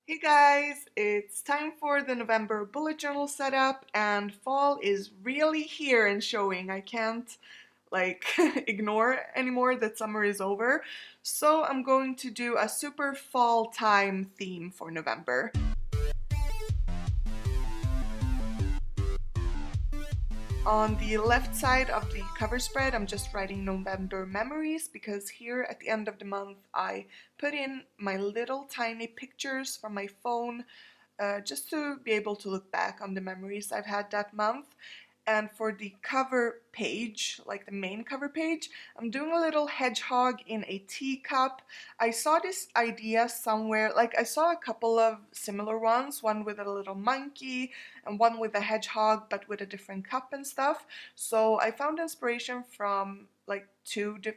Hey guys, it's time for the November bullet journal setup and fall is really here and showing. I can't ignore anymore that summer is over. So I'm going to do a super fall time theme for November. On the left side of the cover spread, I'm just writing November memories because here at the end of the month I put in my little tiny pictures from my phone just to be able to look back on the memories I've had that month. And for the cover page, like the main cover page, I'm doing a little hedgehog in a teacup. I saw this idea somewhere, I saw a couple of similar ones, one with a little monkey and one with a hedgehog but with a different cup and stuff. So I found inspiration from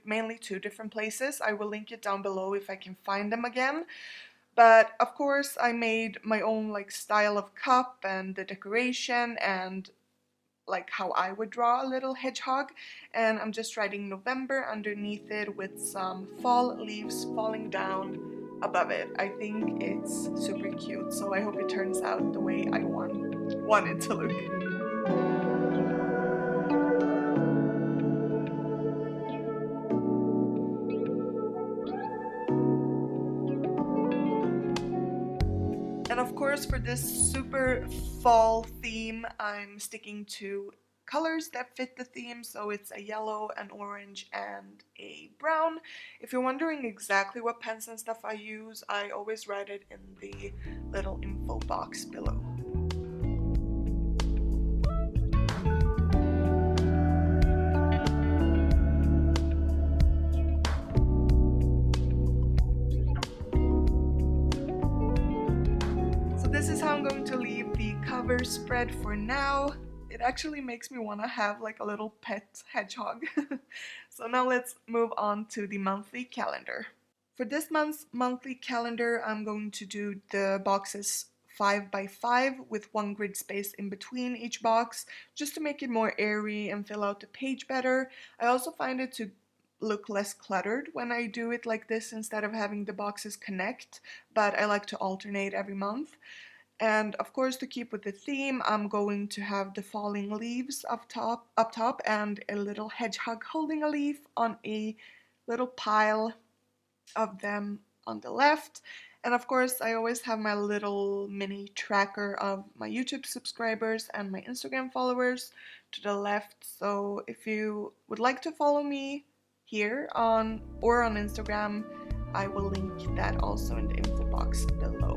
mainly two different places. I will link it down below if I can find them again. But of course I made my own style of cup and the decoration and how I would draw a little hedgehog, and I'm just writing November underneath it with some fall leaves falling down above it. I think it's super cute, so I hope it turns out the way I want it to look. And of course, for this super fall theme, I'm sticking to colors that fit the theme, so it's a yellow, an orange, and a brown. If you're wondering exactly what pens and stuff I use, I always write it in the little info box below. This is how I'm going to leave the cover spread for now. It actually makes me want to have a little pet hedgehog. So now let's move on to the monthly calendar. For this month's monthly calendar, I'm going to do the boxes 5 by 5 with one grid space in between each box, just to make it more airy and fill out the page better. I also find it to look less cluttered when I do it like this instead of having the boxes connect, but I like to alternate every month. And of course, to keep with the theme, I'm going to have the falling leaves up top and a little hedgehog holding a leaf on a little pile of them on the left. And of course, I always have my little mini tracker of my YouTube subscribers and my Instagram followers to the left. So if you would like to follow me here on Instagram, I will link that also in the info box below.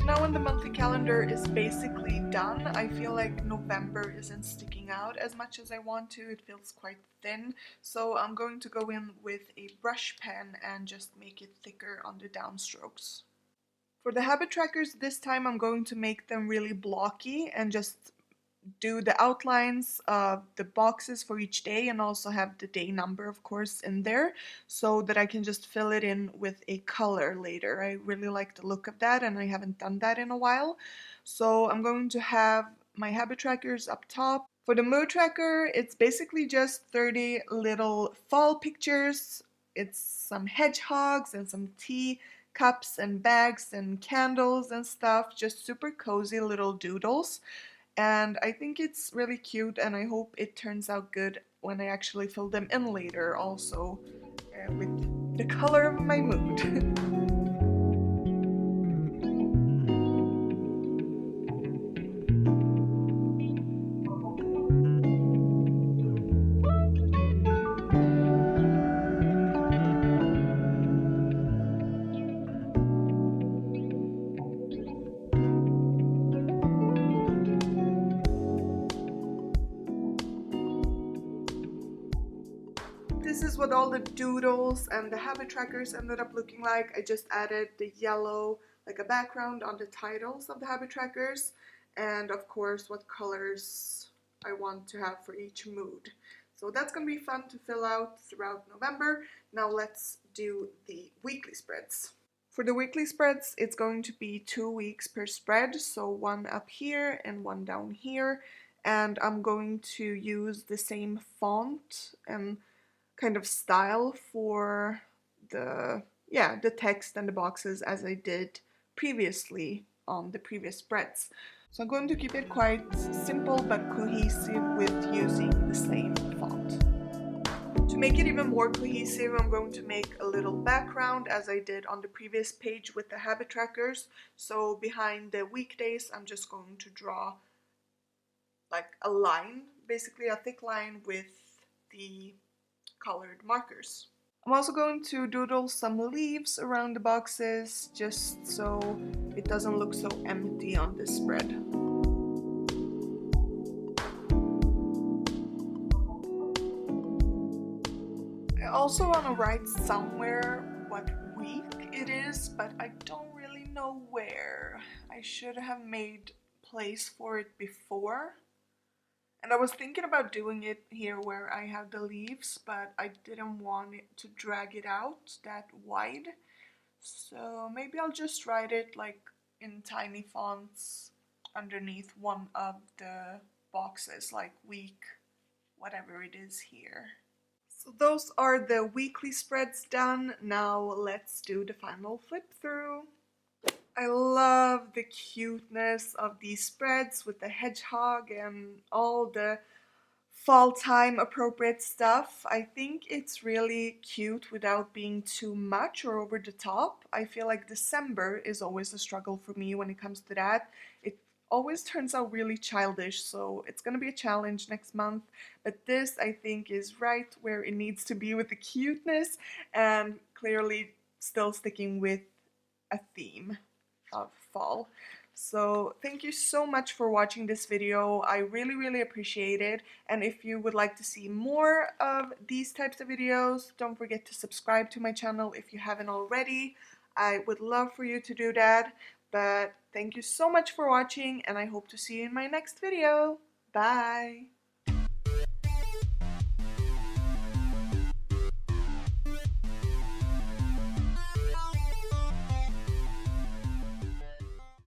Now when the monthly calendar is basically done, I feel like November isn't sticking out as much as I want to. It feels quite thin, so I'm going to go in with a brush pen and just make it thicker on the downstrokes. For the habit trackers this time, I'm going to make them really blocky and just do the outlines of the boxes for each day and also have the day number, of course, in there so that I can just fill it in with a color later. I really like the look of that and I haven't done that in a while. So I'm going to have my habit trackers up top. For the mood tracker, it's basically just 30 little fall pictures. It's some hedgehogs and some tea cups and bags and candles and stuff, just super cozy little doodles. And I think it's really cute and I hope it turns out good when I actually fill them in later also with the color of my mood. this is what all the doodles and the habit trackers ended up looking like. I just added the yellow, like a background on the titles of the habit trackers, and of course what colors I want to have for each mood. So that's going to be fun to fill out throughout November. Now let's do the weekly spreads. For the weekly spreads, it's going to be 2 weeks per spread, so one up here and one down here. And I'm going to use the same font and kind of style for the text and the boxes as I did previously on the previous spreads. So I'm going to keep it quite simple but cohesive with using the same font. To make it even more cohesive, I'm going to make a little background as I did on the previous page with the habit trackers. So behind the weekdays, I'm just going to draw like a line, basically a thick line with the colored markers. I'm also going to doodle some leaves around the boxes just so it doesn't look so empty on this spread. I also want to write somewhere what week it is, but I don't really know where. I should have made place for it before. And I was thinking about doing it here where I have the leaves, but I didn't want it to drag it out that wide. So maybe I'll just write it like in tiny fonts underneath one of the boxes, like week, whatever it is here. So those are the weekly spreads done. Now let's do the final flip through. I love the cuteness of these spreads with the hedgehog and all the fall time appropriate stuff. I think it's really cute without being too much or over the top. I feel like December is always a struggle for me when it comes to that. It always turns out really childish, so it's gonna be a challenge next month. But this, I think, is right where it needs to be with the cuteness and clearly still sticking with a theme of fall. So thank you so much for watching this video. I really appreciate it, and if you would like to see more of these types of videos, don't forget to subscribe to my channel if you haven't already. I would love for you to do that, but thank you so much for watching, and I hope to see you in my next video. Bye!